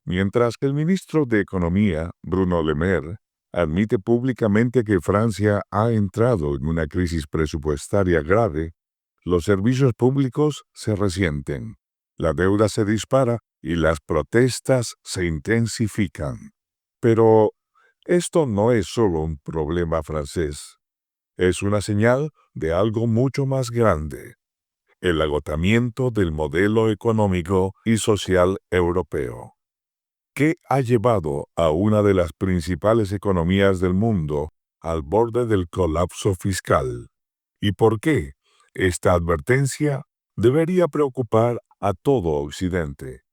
Mientras que el ministro de Economía, Bruno Le Maire, admite públicamente que Francia ha entrado en una crisis presupuestaria grave, los servicios públicos se resienten, la deuda se dispara y las protestas se intensifican. Pero esto no es solo un problema francés, es una señal de algo mucho más grande: el agotamiento del modelo económico y social europeo. ¿Qué ha llevado a una de las principales economías del mundo al borde del colapso fiscal? ¿Y por qué esta advertencia debería preocupar a todo Occidente?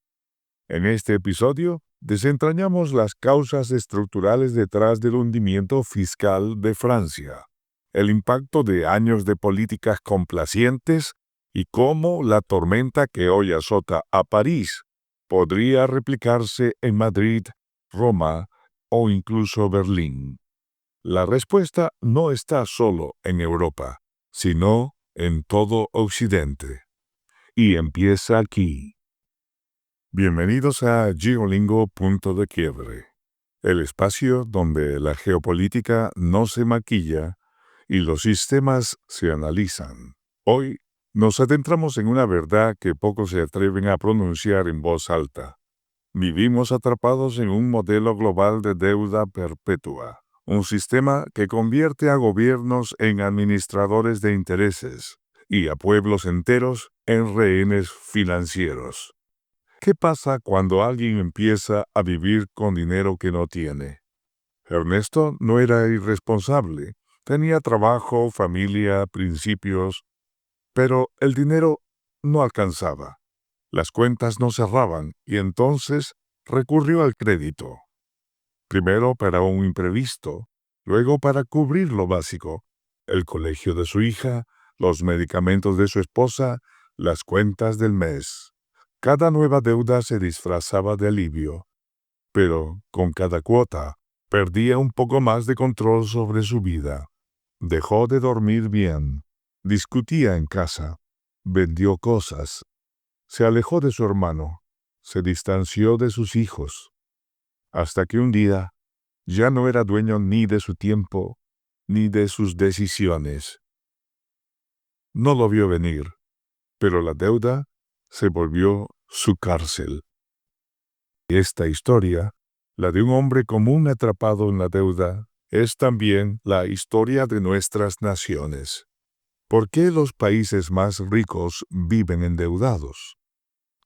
En este episodio, desentrañamos las causas estructurales detrás del hundimiento fiscal de Francia, el impacto de años de políticas complacientes y cómo la tormenta que hoy azota a París podría replicarse en Madrid, Roma o incluso Berlín. La respuesta no está solo en Europa, sino en todo Occidente. Y empieza aquí. Bienvenidos a Geolingo Punto de Quiebre, el espacio donde la geopolítica no se maquilla y los sistemas se analizan. Hoy nos adentramos en una verdad que pocos se atreven a pronunciar en voz alta. Vivimos atrapados en un modelo global de deuda perpetua, un sistema que convierte a gobiernos en administradores de intereses y a pueblos enteros en rehenes financieros. ¿Qué pasa cuando alguien empieza a vivir con dinero que no tiene? Ernesto no era irresponsable, tenía trabajo, familia, principios, pero el dinero no alcanzaba. Las cuentas no cerraban y entonces recurrió al crédito. Primero para un imprevisto, luego para cubrir lo básico: el colegio de su hija, los medicamentos de su esposa, las cuentas del mes. Cada nueva deuda se disfrazaba de alivio, pero con cada cuota perdía un poco más de control sobre su vida. Dejó de dormir bien, discutía en casa, vendió cosas, se alejó de su hermano, se distanció de sus hijos, hasta que un día ya no era dueño ni de su tiempo ni de sus decisiones. No lo vio venir, pero la deuda se volvió su cárcel. Esta historia, la de un hombre común atrapado en la deuda, es también la historia de nuestras naciones. ¿Por qué los países más ricos viven endeudados?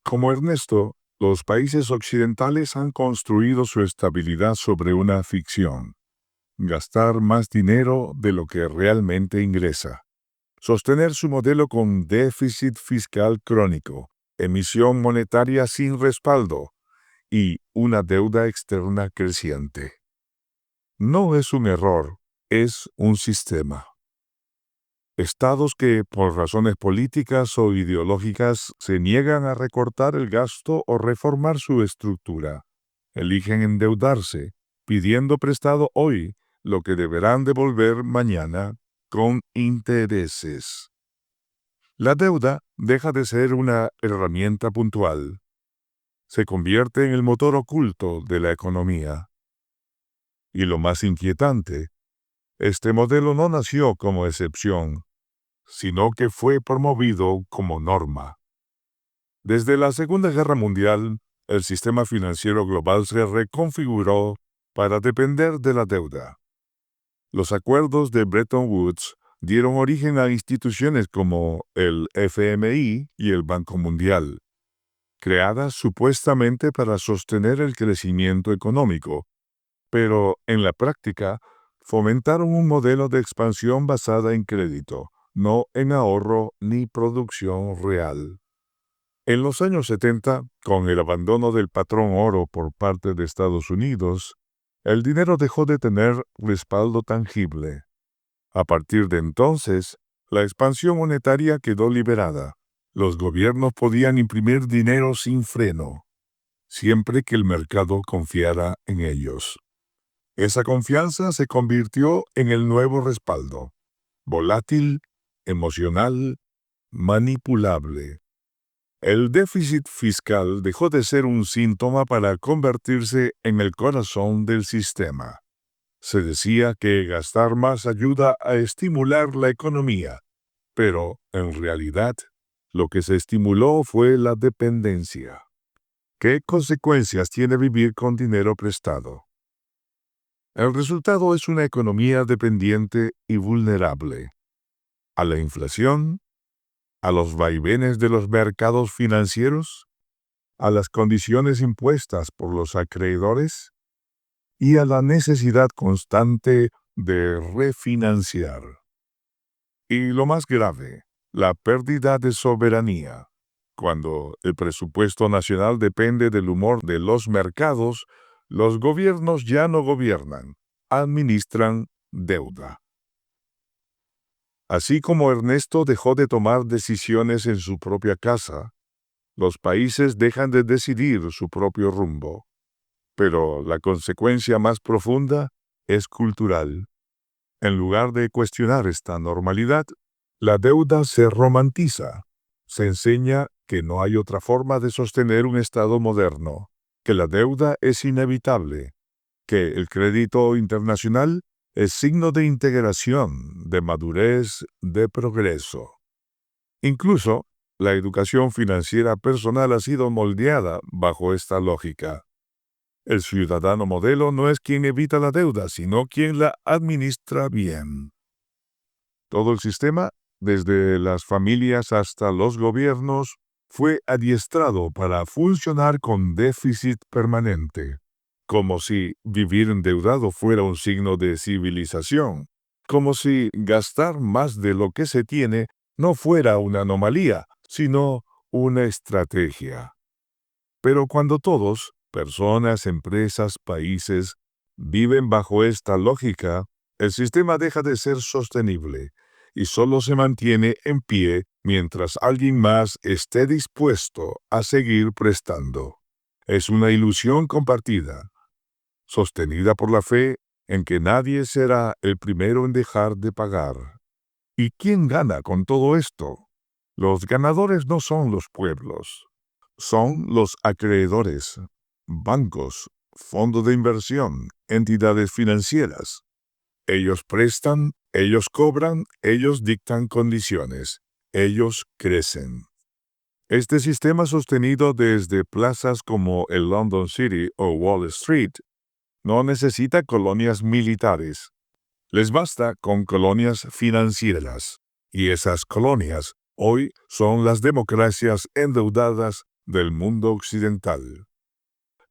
Como Ernesto, los países occidentales han construido su estabilidad sobre una ficción: gastar más dinero de lo que realmente ingresa, sostener su modelo con déficit fiscal crónico, emisión monetaria sin respaldo y una deuda externa creciente. No es un error, es un sistema. Estados que, por razones políticas o ideológicas, se niegan a recortar el gasto o reformar su estructura, eligen endeudarse, pidiendo prestado hoy lo que deberán devolver mañana con intereses. La deuda deja de ser una herramienta puntual. Se convierte en el motor oculto de la economía. Y lo más inquietante, este modelo no nació como excepción, sino que fue promovido como norma. Desde la Segunda Guerra Mundial, el sistema financiero global se reconfiguró para depender de la deuda. Los acuerdos de Bretton Woods dieron origen a instituciones como el FMI y el Banco Mundial, creadas supuestamente para sostener el crecimiento económico, pero en la práctica fomentaron un modelo de expansión basada en crédito, no en ahorro ni producción real. En los años 70, con el abandono del patrón oro por parte de Estados Unidos, el dinero dejó de tener respaldo tangible. A partir de entonces, la expansión monetaria quedó liberada. Los gobiernos podían imprimir dinero sin freno, siempre que el mercado confiara en ellos. Esa confianza se convirtió en el nuevo respaldo: volátil, emocional, manipulable. El déficit fiscal dejó de ser un síntoma para convertirse en el corazón del sistema. Se decía que gastar más ayuda a estimular la economía, pero en realidad lo que se estimuló fue la dependencia. ¿Qué consecuencias tiene vivir con dinero prestado? El resultado es una economía dependiente y vulnerable a la inflación, a los vaivenes de los mercados financieros, a las condiciones impuestas por los acreedores y a la necesidad constante de refinanciar. Y lo más grave, la pérdida de soberanía. Cuando el presupuesto nacional depende del humor de los mercados, los gobiernos ya no gobiernan, administran deuda. Así como Ernesto dejó de tomar decisiones en su propia casa, los países dejan de decidir su propio rumbo. Pero la consecuencia más profunda es cultural. En lugar de cuestionar esta normalidad, la deuda se romantiza. Se enseña que no hay otra forma de sostener un Estado moderno, que la deuda es inevitable, que el crédito internacional es signo de integración, de madurez, de progreso. Incluso, la educación financiera personal ha sido moldeada bajo esta lógica. El ciudadano modelo no es quien evita la deuda, sino quien la administra bien. Todo el sistema, desde las familias hasta los gobiernos, fue adiestrado para funcionar con déficit permanente, como si vivir endeudado fuera un signo de civilización, como si gastar más de lo que se tiene no fuera una anomalía, sino una estrategia. Pero cuando todos, personas, empresas, países, viven bajo esta lógica, el sistema deja de ser sostenible y solo se mantiene en pie mientras alguien más esté dispuesto a seguir prestando. Es una ilusión compartida, sostenida por la fe en que nadie será el primero en dejar de pagar. ¿Y quién gana con todo esto? Los ganadores no son los pueblos, son los acreedores, bancos, fondos de inversión, entidades financieras. Ellos prestan, ellos cobran, ellos dictan condiciones, ellos crecen. Este sistema sostenido desde plazas como el London City o Wall Street no necesita colonias militares. Les basta con colonias financieras. Y esas colonias hoy son las democracias endeudadas del mundo occidental.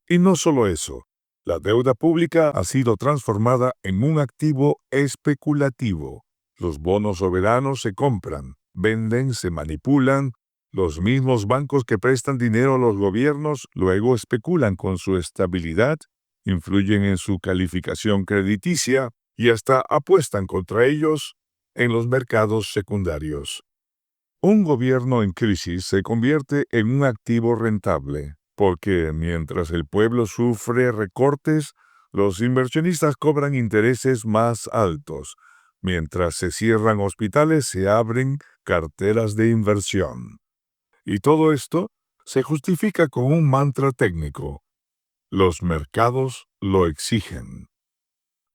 Y no solo eso, la deuda pública ha sido transformada en un activo especulativo. Los bonos soberanos se compran, venden, se manipulan. Los mismos bancos que prestan dinero a los gobiernos luego especulan con su estabilidad, influyen en su calificación crediticia y hasta apuestan contra ellos en los mercados secundarios. Un gobierno en crisis se convierte en un activo rentable, porque mientras el pueblo sufre recortes, los inversionistas cobran intereses más altos. Mientras se cierran hospitales, se abren carteras de inversión. Y todo esto se justifica con un mantra técnico. Los mercados lo exigen.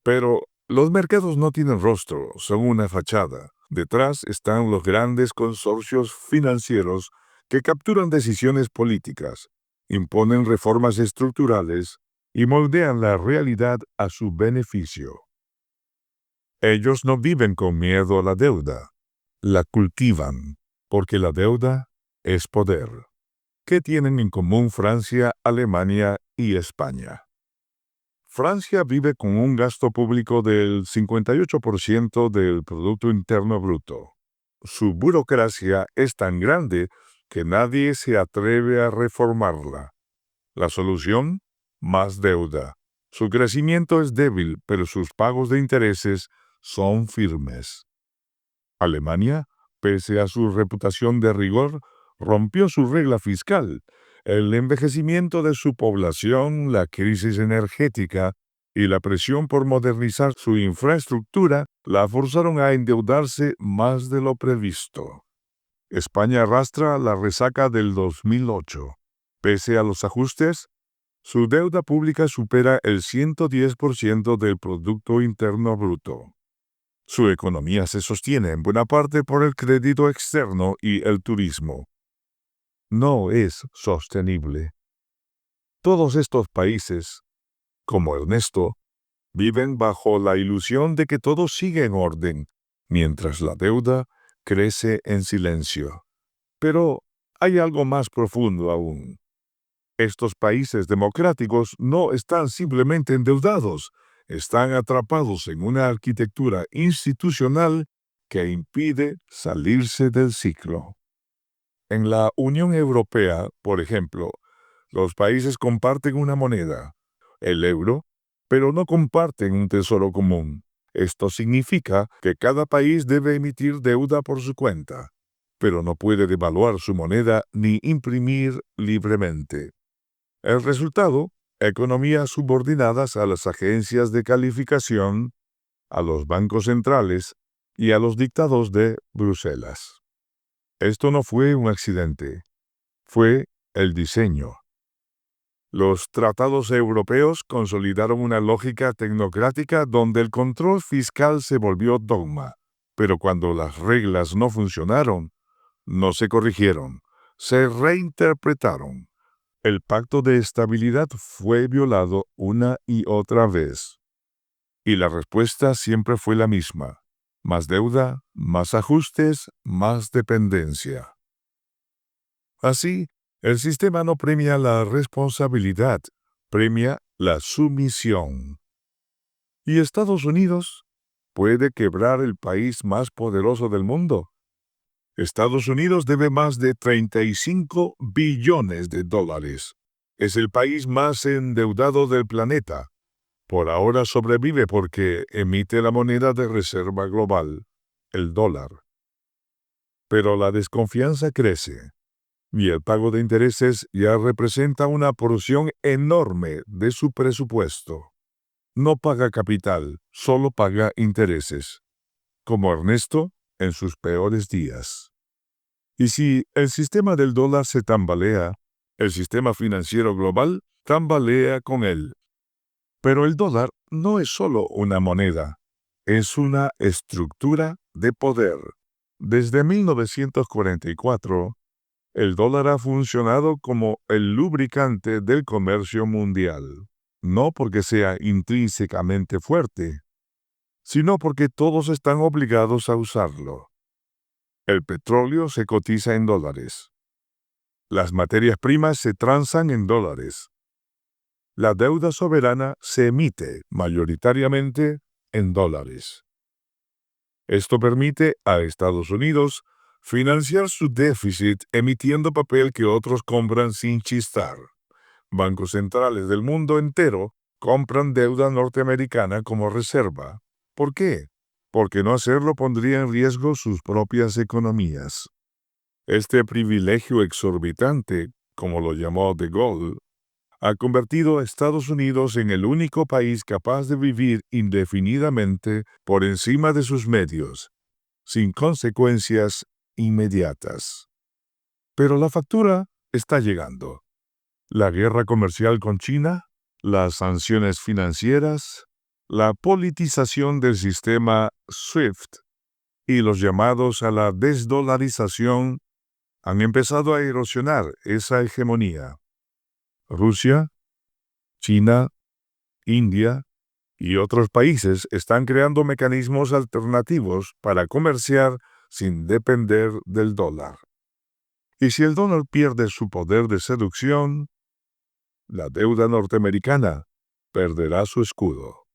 Pero los mercados no tienen rostro, son una fachada. Detrás están los grandes consorcios financieros que capturan decisiones políticas, imponen reformas estructurales y moldean la realidad a su beneficio. Ellos no viven con miedo a la deuda, la cultivan, porque la deuda es poder. ¿Qué tienen en común Francia, Alemania y España? Francia vive con un gasto público del 58% del Producto Interno Bruto. Su burocracia es tan grande que nadie se atreve a reformarla. La solución: más deuda. Su crecimiento es débil, pero sus pagos de intereses son firmes. Alemania, pese a su reputación de rigor, rompió su regla fiscal. El envejecimiento de su población, la crisis energética y la presión por modernizar su infraestructura la forzaron a endeudarse más de lo previsto. España arrastra la resaca del 2008. Pese a los ajustes, su deuda pública supera el 110% del Producto Interno Bruto. Su economía se sostiene en buena parte por el crédito externo y el turismo. No es sostenible. Todos estos países, como Ernesto, viven bajo la ilusión de que todo sigue en orden, mientras la deuda crece en silencio. Pero hay algo más profundo aún. Estos países democráticos no están simplemente endeudados, están atrapados en una arquitectura institucional que impide salirse del ciclo. En la Unión Europea, por ejemplo, los países comparten una moneda, el euro, pero no comparten un tesoro común. Esto significa que cada país debe emitir deuda por su cuenta, pero no puede devaluar su moneda ni imprimir libremente. El resultado, economías subordinadas a las agencias de calificación, a los bancos centrales y a los dictados de Bruselas. Esto no fue un accidente, fue el diseño. Los tratados europeos consolidaron una lógica tecnocrática donde el control fiscal se volvió dogma, pero cuando las reglas no funcionaron, no se corrigieron, se reinterpretaron. El pacto de estabilidad fue violado una y otra vez. Y la respuesta siempre fue la misma: más deuda, más ajustes, más dependencia. Así, el sistema no premia la responsabilidad, premia la sumisión. ¿Y Estados Unidos? ¿Puede quebrar el país más poderoso del mundo? Estados Unidos debe más de 35 billones de dólares. Es el país más endeudado del planeta. Por ahora sobrevive porque emite la moneda de reserva global, el dólar. Pero la desconfianza crece, y el pago de intereses ya representa una porción enorme de su presupuesto. No paga capital, solo paga intereses, como Ernesto en sus peores días. Y si el sistema del dólar se tambalea, el sistema financiero global tambalea con él. Pero el dólar no es solo una moneda, es una estructura de poder. Desde 1944, el dólar ha funcionado como el lubricante del comercio mundial, no porque sea intrínsecamente fuerte, sino porque todos están obligados a usarlo. El petróleo se cotiza en dólares. Las materias primas se transan en dólares. La deuda soberana se emite mayoritariamente en dólares. Esto permite a Estados Unidos financiar su déficit emitiendo papel que otros compran sin chistar. Bancos centrales del mundo entero compran deuda norteamericana como reserva. ¿Por qué? Porque no hacerlo pondría en riesgo sus propias economías. Este privilegio exorbitante, como lo llamó de Gaulle, ha convertido a Estados Unidos en el único país capaz de vivir indefinidamente por encima de sus medios, sin consecuencias inmediatas. Pero la factura está llegando. La guerra comercial con China, las sanciones financieras, la politización del sistema SWIFT y los llamados a la desdolarización han empezado a erosionar esa hegemonía. Rusia, China, India y otros países están creando mecanismos alternativos para comerciar sin depender del dólar. Y si el dólar pierde su poder de seducción, la deuda norteamericana perderá su escudo.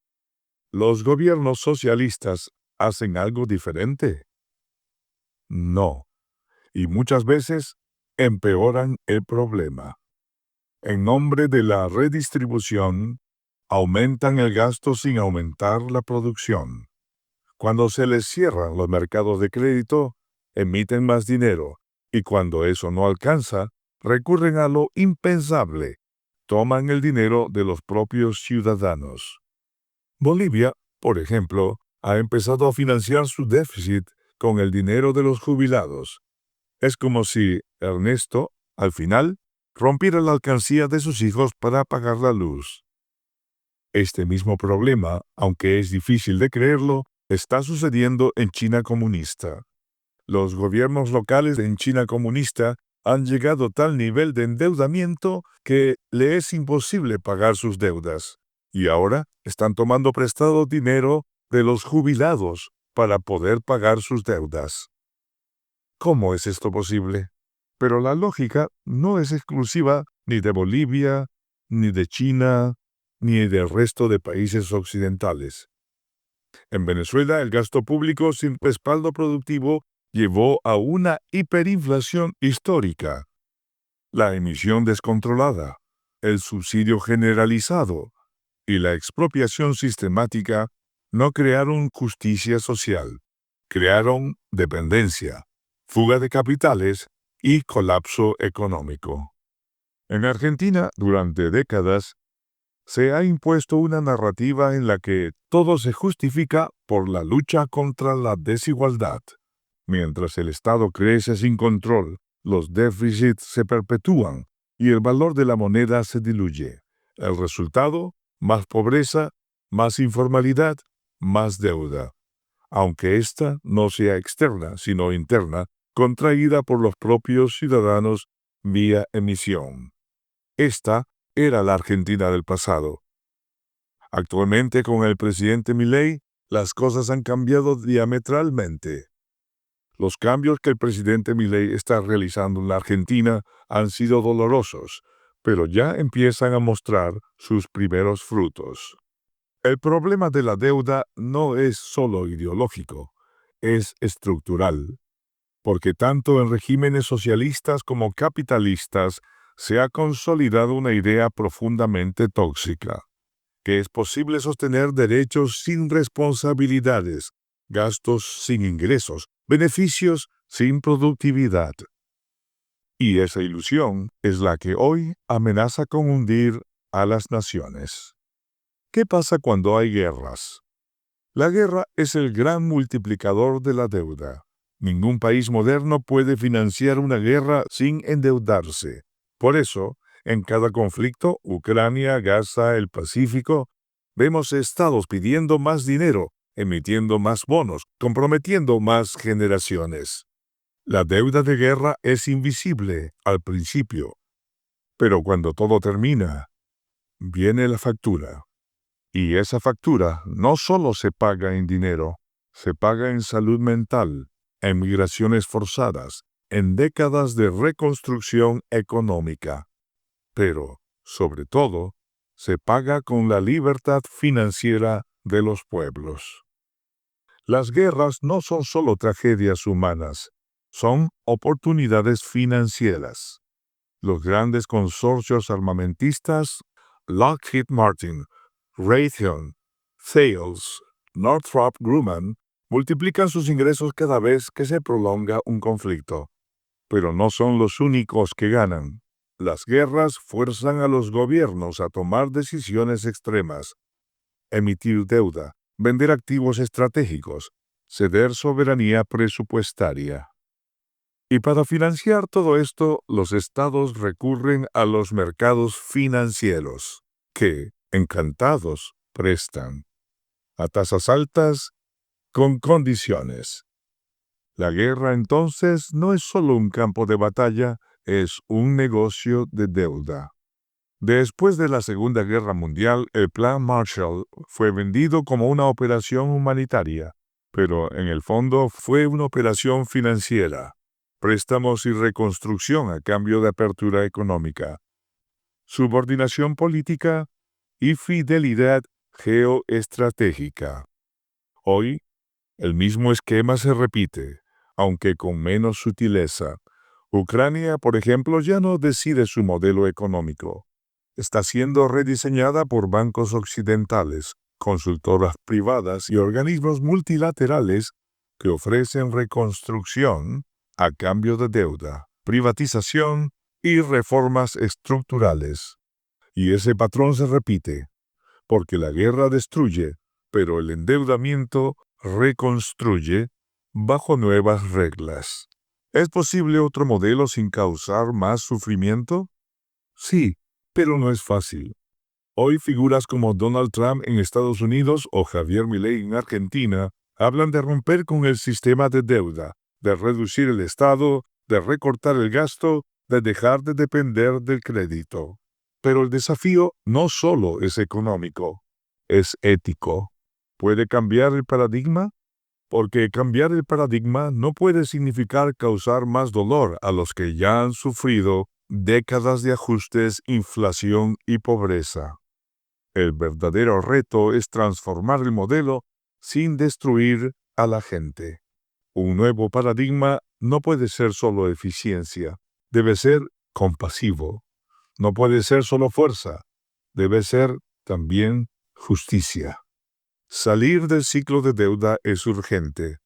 ¿Los gobiernos socialistas hacen algo diferente? No, y muchas veces empeoran el problema. En nombre de la redistribución, aumentan el gasto sin aumentar la producción. Cuando se les cierran los mercados de crédito, emiten más dinero, y cuando eso no alcanza, recurren a lo impensable: toman el dinero de los propios ciudadanos. Bolivia, por ejemplo, ha empezado a financiar su déficit con el dinero de los jubilados. Es como si Ernesto, al final, rompiera la alcancía de sus hijos para pagar la luz. Este mismo problema, aunque es difícil de creerlo, está sucediendo en China comunista. Los gobiernos locales en China comunista han llegado a tal nivel de endeudamiento que le es imposible pagar sus deudas. Y ahora están tomando prestado dinero de los jubilados para poder pagar sus deudas. ¿Cómo es esto posible? Pero la lógica no es exclusiva ni de Bolivia, ni de China, ni del resto de países occidentales. En Venezuela, el gasto público sin respaldo productivo llevó a una hiperinflación histórica. La emisión descontrolada, el subsidio generalizado y la expropiación sistemática no crearon justicia social, crearon dependencia, fuga de capitales y colapso económico. En Argentina, durante décadas, se ha impuesto una narrativa en la que todo se justifica por la lucha contra la desigualdad. Mientras el Estado crece sin control, los déficits se perpetúan y el valor de la moneda se diluye. El resultado, más pobreza, más informalidad, más deuda. Aunque ésta no sea externa, sino interna, contraída por los propios ciudadanos vía emisión. Esta era la Argentina del pasado. Actualmente, con el presidente Milei, las cosas han cambiado diametralmente. Los cambios que el presidente Milei está realizando en la Argentina han sido dolorosos, pero ya empiezan a mostrar sus primeros frutos. El problema de la deuda no es solo ideológico, es estructural, porque tanto en regímenes socialistas como capitalistas se ha consolidado una idea profundamente tóxica, que es posible sostener derechos sin responsabilidades, gastos sin ingresos, beneficios sin productividad. Y esa ilusión es la que hoy amenaza con hundir a las naciones. ¿Qué pasa cuando hay guerras? La guerra es el gran multiplicador de la deuda. Ningún país moderno puede financiar una guerra sin endeudarse. Por eso, en cada conflicto, Ucrania, Gaza, el Pacífico, vemos estados pidiendo más dinero, emitiendo más bonos, comprometiendo más generaciones. La deuda de guerra es invisible al principio, pero cuando todo termina, viene la factura. Y esa factura no solo se paga en dinero, se paga en salud mental, en migraciones forzadas, en décadas de reconstrucción económica. Pero, sobre todo, se paga con la libertad financiera de los pueblos. Las guerras no son solo tragedias humanas, son oportunidades financieras. Los grandes consorcios armamentistas, Lockheed Martin, Raytheon, Thales, Northrop Grumman, multiplican sus ingresos cada vez que se prolonga un conflicto. Pero no son los únicos que ganan. Las guerras fuerzan a los gobiernos a tomar decisiones extremas, emitir deuda, vender activos estratégicos, ceder soberanía presupuestaria. Y para financiar todo esto, los estados recurren a los mercados financieros, que, encantados, prestan a tasas altas con condiciones. La guerra entonces no es solo un campo de batalla, es un negocio de deuda. Después de la Segunda Guerra Mundial, el Plan Marshall fue vendido como una operación humanitaria, pero en el fondo fue una operación financiera, préstamos y reconstrucción a cambio de apertura económica, subordinación política y fidelidad geoestratégica. Hoy, el mismo esquema se repite, aunque con menos sutileza. Ucrania, por ejemplo, ya no decide su modelo económico. Está siendo rediseñada por bancos occidentales, consultoras privadas y organismos multilaterales que ofrecen reconstrucción a cambio de deuda, privatización y reformas estructurales. Y ese patrón se repite, porque la guerra destruye, pero el endeudamiento reconstruye bajo nuevas reglas. ¿Es posible otro modelo sin causar más sufrimiento? Sí, pero no es fácil. Hoy figuras como Donald Trump en Estados Unidos o Javier Milei en Argentina hablan de romper con el sistema de deuda, de reducir el Estado, de recortar el gasto, de dejar de depender del crédito. Pero el desafío no solo es económico, es ético. ¿Puede cambiar el paradigma? Porque cambiar el paradigma no puede significar causar más dolor a los que ya han sufrido décadas de ajustes, inflación y pobreza. El verdadero reto es transformar el modelo sin destruir a la gente. Un nuevo paradigma no puede ser solo eficiencia, debe ser compasivo. No puede ser solo fuerza, debe ser también justicia. Salir del ciclo de deuda es urgente,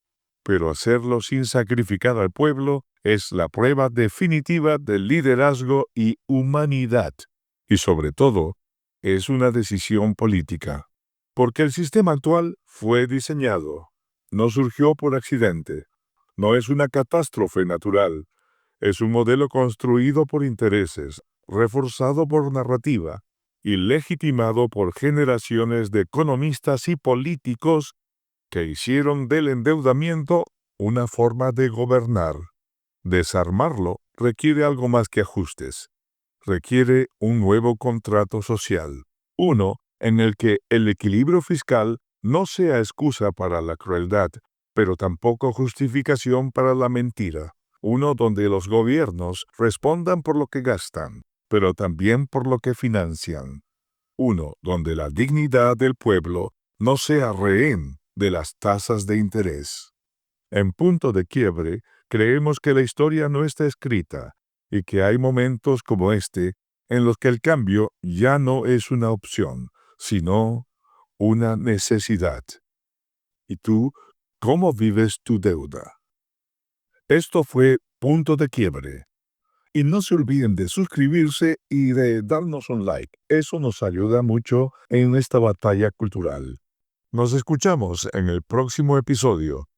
pero hacerlo sin sacrificar al pueblo es la prueba definitiva del liderazgo y humanidad. Y sobre todo, es una decisión política. Porque el sistema actual fue diseñado. No surgió por accidente. No es una catástrofe natural. Es un modelo construido por intereses, reforzado por narrativa y legitimado por generaciones de economistas y políticos que hicieron del endeudamiento una forma de gobernar. Desarmarlo requiere algo más que ajustes. Requiere un nuevo contrato social. Uno en el que el equilibrio fiscal no sea excusa para la crueldad, pero tampoco justificación para la mentira. Uno donde los gobiernos respondan por lo que gastan, pero también por lo que financian. Uno donde la dignidad del pueblo no sea rehén de las tasas de interés. En Punto de Quiebre, creemos que la historia no está escrita y que hay momentos como este en los que el cambio ya no es una opción, sino una necesidad. ¿Y tú, cómo vives tu deuda? Esto fue Punto de Quiebre. Y no se olviden de suscribirse y de darnos un like. Eso nos ayuda mucho en esta batalla cultural. Nos escuchamos en el próximo episodio.